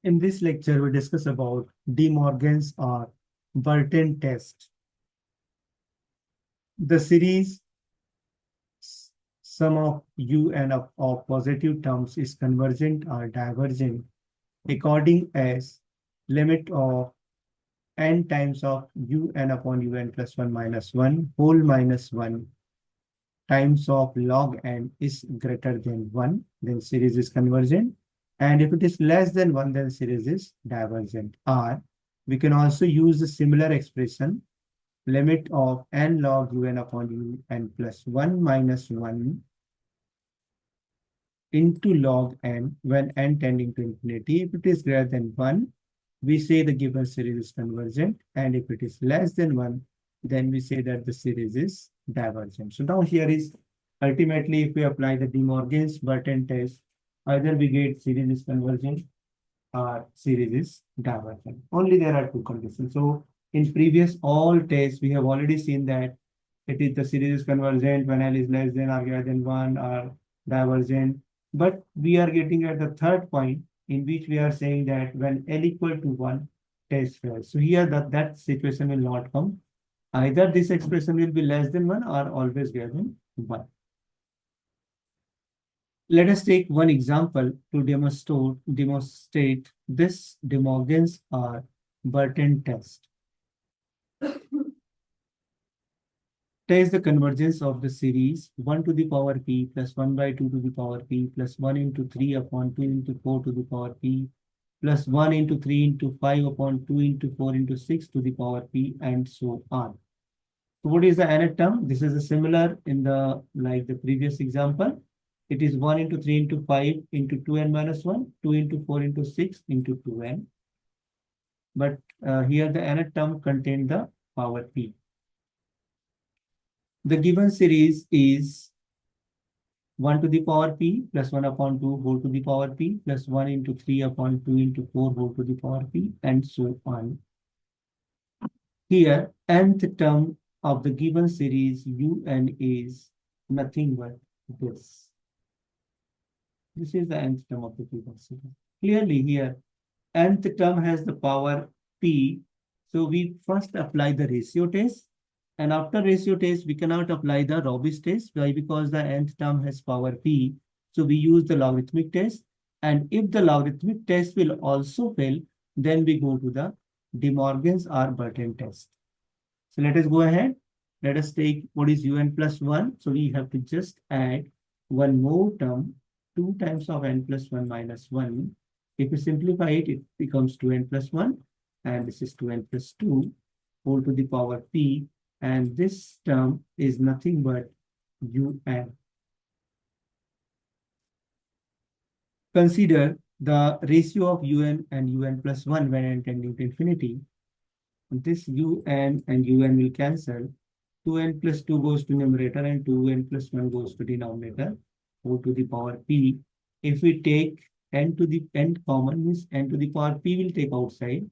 In this lecture, we discuss about De Morgan's or Bertrand test. The series sum of u and of positive terms is convergent or divergent according as limit of n times of un upon un plus 1 minus 1 whole minus 1 times of log n is greater than 1, then series is convergent. And if it is less than 1, then series is divergent. Or we can also use the similar expression, limit of n log un upon un plus 1 minus 1 into log n when n tending to infinity. If it is greater than 1, we say the given series is convergent. And if it is less than 1, then we say that the series is divergent. So now here is ultimately, if we apply the De Morgan's Bertrand test, either we get series is convergent or series is divergent. Only there are two conditions. So in previous all tests, we have already seen that it is the series is convergent when L is less than or greater than 1 or divergent. But we are getting at the third point in which we are saying that when L equal to 1, test fails. So here that situation will not come. Either this expression will be less than 1 or always greater than 1. Let us take one example to demonstrate this De Morgan's or Bertrand test. Test the convergence of the series 1 to the power p plus 1 by 2 to the power p plus 1 into 3 upon 2 into 4 to the power p plus 1 into 3 into 5 upon 2 into 4 into 6 to the power p and so on. So what is the nth term? This is similar in the like the previous example. It is 1 into 3 into 5 into 2n minus 1, 2 into 4 into 6 into 2n. But here the nth term contains the power p. The given series is 1 to the power p plus 1 upon 2 whole to the power p plus 1 into 3 upon 2 into 4 whole to the power p and so on. Here, nth term of the given series un is nothing but this. This is the nth term of the given series. Clearly here, nth term has the power p. So we first apply the ratio test. And after ratio test, we cannot apply the Robbins test. Why? Because the nth term has power p. So we use the logarithmic test. And if the logarithmic test will also fail, then we go to the De Morgan's or Bertrand test. So let us go ahead. Let us take what is un plus 1. So we have to just add one more term, 2 times of n plus 1 minus 1. If we simplify it, it becomes 2n plus 1. And this is 2n plus 2 whole to the power p. And this term is nothing but un. Consider the ratio of un and un plus 1 when n tending to infinity. This un and un will cancel. 2n plus 2 goes to numerator and 2n plus 1 goes to denominator, whole to the power p. If we take n to the n common, means n to the power p will take outside.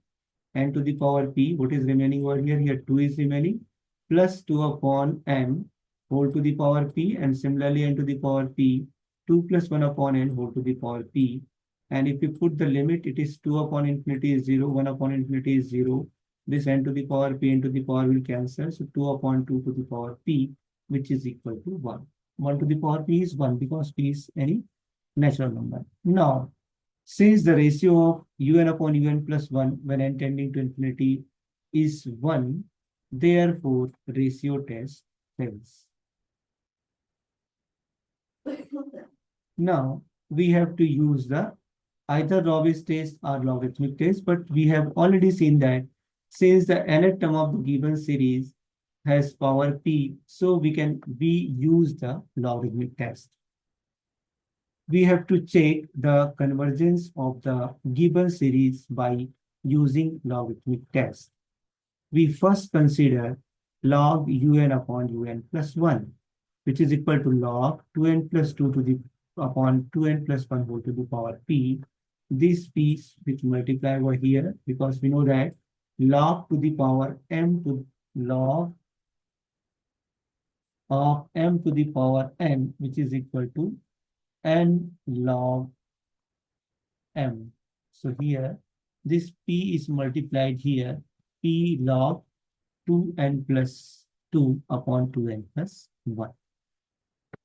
N to the power p, what is remaining over here? Here 2 is remaining, plus 2 upon n whole to the power p, and similarly n to the power p, 2 plus 1 upon n whole to the power p. And if we put the limit, it is 2 upon infinity is 0, 1 upon infinity is 0. This n to the power p, n to the power will cancel. So 2 upon 2 to the power p, which is equal to 1. 1 to the power p is 1 because p is any natural number. Now, since the ratio of un upon un plus 1 when n tending to infinity is 1, therefore ratio test fails. Now, we have to use the either Robbins test or logarithmic test, but we have already seen that since the nth term of the given series has power p, so we use the logarithmic test. We have to check the convergence of the given series by using logarithmic test. We first consider log un upon un plus 1, which is equal to log 2n plus 2 to the upon 2n plus 1 whole to the power p. This piece which multiply over here, because we know that log to the power m to log of m to the power n, which is equal to n log m. So here this p is multiplied here, p log 2n plus 2 upon 2n plus 1.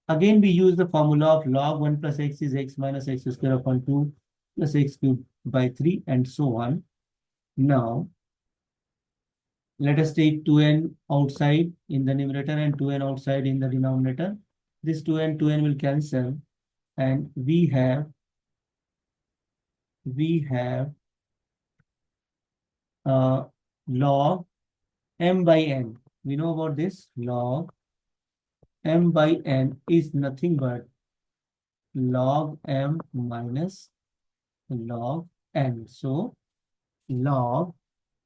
Again, we use the formula of log 1 plus x is x minus x square upon 2 plus x cubed by 3 and so on. Now, let us take 2n outside in the numerator and 2n outside in the denominator. This 2n will cancel, and we have log m by n. We know about this. Log m by n is nothing but log m minus log n. So log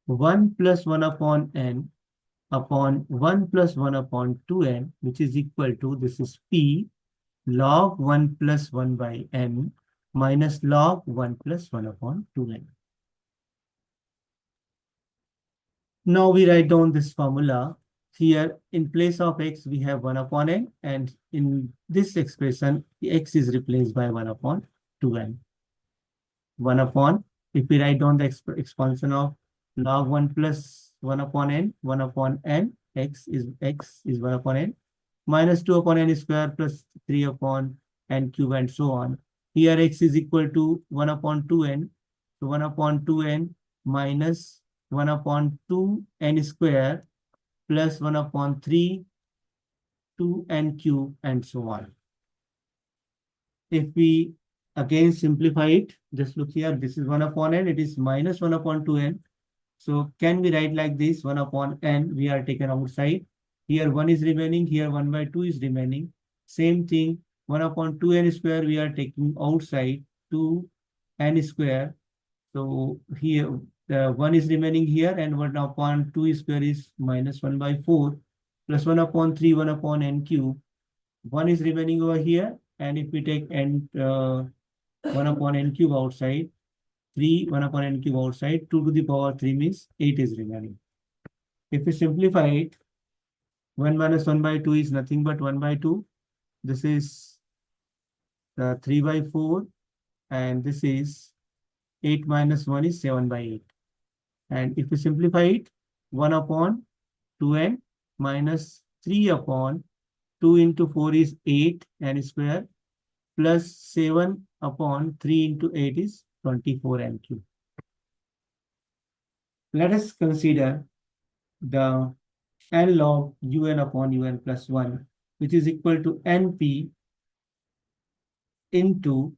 1 plus 1 upon n upon 1 plus 1 upon 2n, which is equal to, this is p log 1 plus 1 by n minus log 1 plus 1 upon 2n. Now we write down this formula. Here in place of x, we have 1 upon n, and in this expression, x is replaced by 1 upon 2n. 1 upon, if we write down the expansion of log 1 plus 1 upon n, 1 upon n, x is 1 upon n, minus 2 upon n square plus 3 upon n cube and so on. Here x is equal to 1 upon 2n. So 1 upon 2n minus 1 upon 2n square plus 1 upon 3, 2n cube and so on. If we again simplify it, just look here, this is 1 upon n, it is minus 1 upon 2n. So can we write like this, 1 upon n, we are taken outside. Here 1 is remaining, here 1 by 2 is remaining. Same thing, 1 upon 2n square, we are taking outside, 2n square. So here, 1 is remaining here, and 1 upon 2 square is minus 1 by 4, plus 1 upon 3, 1 upon n cube. 1 is remaining over here, and if we take n, 1 upon n cube outside, 3, 1 upon n cube outside, 2 to the power 3 means 8 is remaining. If we simplify it, 1 minus 1 by 2 is nothing but 1 by 2. This is 3 by 4, and this is 8 minus 1 is 7 by 8. And if we simplify it, 1 upon 2n minus 3 upon 2 into 4 is 8 n square, plus 7 upon 3 into 8 is 24 n cube. Let us consider the n log un upon un plus 1, which is equal to np into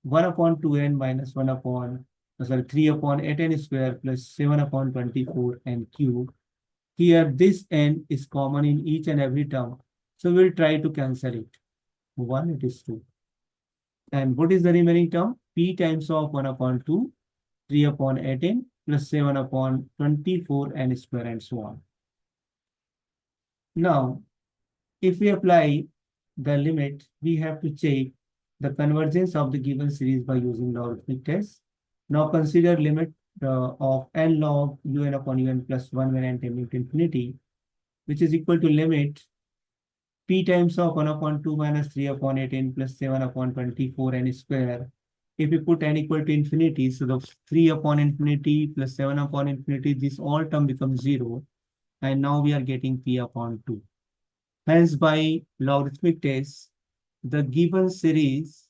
1 upon 2n minus 1 upon, 3 upon 8n square plus 7 upon 24 n cube. Here this n is common in each and every term. So we'll try to cancel it. 1, it is 2. And what is the remaining term? P times of 1 upon 2, 3 upon 8n plus 7 upon 24 n square and so on. Now, if we apply the limit, we have to check the convergence of the given series by using logarithmic test. Now consider limit of n log un upon un plus 1 when n tending to infinity, which is equal to limit p times of 1 upon 2 minus 3 upon 8n plus 7 upon 24 n square. If we put n equal to infinity, so the 3 upon infinity plus 7 upon infinity, this all term becomes 0. And now we are getting p upon 2. Hence, by logarithmic test, the given series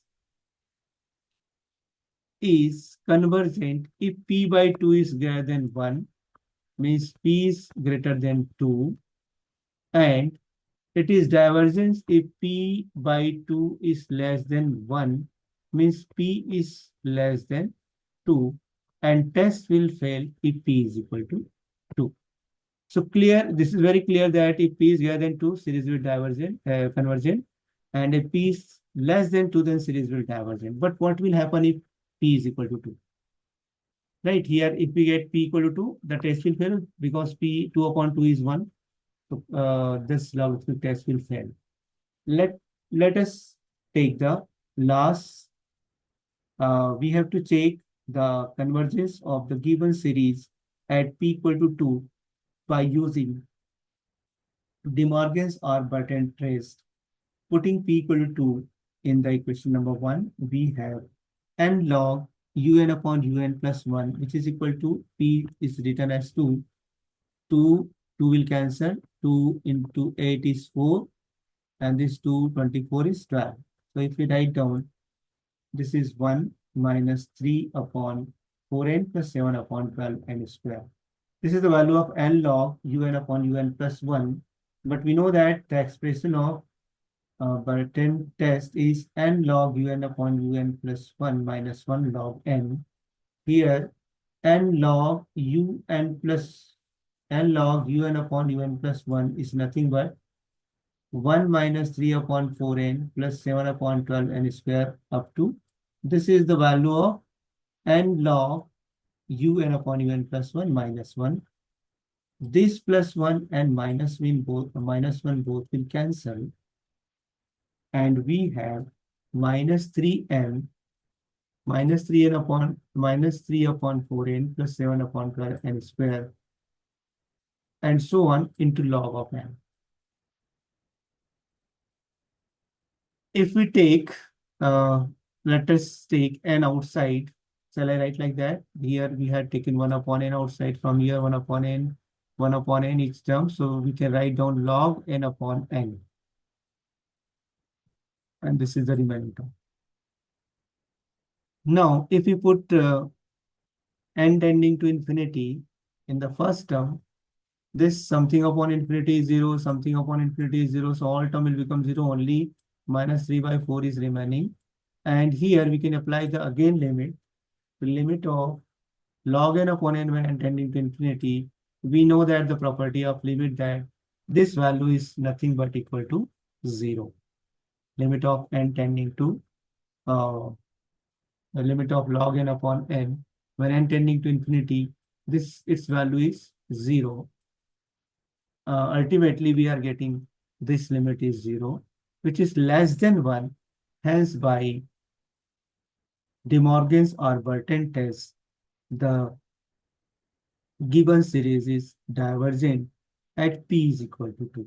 is convergent if p by 2 is greater than 1, means p is greater than 2, and it is divergent if p by 2 is less than 1, means p is less than 2, and test will fail if p is equal to 2. So clear, this is very clear that if p is greater than 2, series will convergent, and if p is less than 2, then series will divergent. But what will happen if p is equal to 2? Right here, if we get p equal to 2, the test will fail because p 2 upon 2 is 1. So this logarithmic test will fail. Let us take the last. We have to check the convergence of the given series at p equal to 2 by using De Morgan's or Bertrand test. Putting p equal to 2 in the equation number 1, we have n log un upon un plus 1, which is equal to p is written as 2. 2 will cancel. 2 into 8 is 4. And this 2, 24 is 12. So if we write down, this is 1 minus 3 upon 4n plus 7 upon 12 n square. This is the value of n log un upon un plus 1. But we know that the expression of Bertrand test is n log un upon un plus 1 minus 1 log n. Here, n log un upon un plus 1 is nothing but 1 minus 3 upon 4n plus 7 upon 12 n square up to. This is the value of n log un upon un plus 1 minus 1. This plus 1 and minus 1 both will cancel. And we have minus 3n upon 4n plus 7 upon 12 n square, and so on into log of n. If we take, let us take n outside. Shall I write like that? Here we had taken 1 upon n outside. From here 1 upon n each term. So we can write down log n upon n. And this is the remaining term. Now, if we put n tending to infinity in the first term, this something upon infinity is 0, something upon infinity is 0. So all term will become 0, only minus 3 by 4 is remaining. And here we can apply the again limit, the limit of log n upon n when n tending to infinity. We know that the property of limit that this value is nothing but equal to 0. Limit of n tending to the limit of log n upon n when n tending to infinity, its value is 0. Ultimately, we are getting this limit is 0, which is less than 1. Hence, by De Morgan's or Bertrand test, the given series is divergent at p is equal to 2.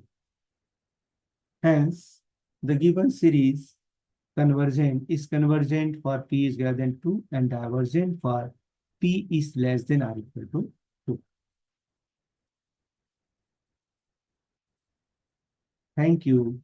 Hence, the given series is convergent for p is greater than 2 and divergent for p is less than or equal to 2. Thank you.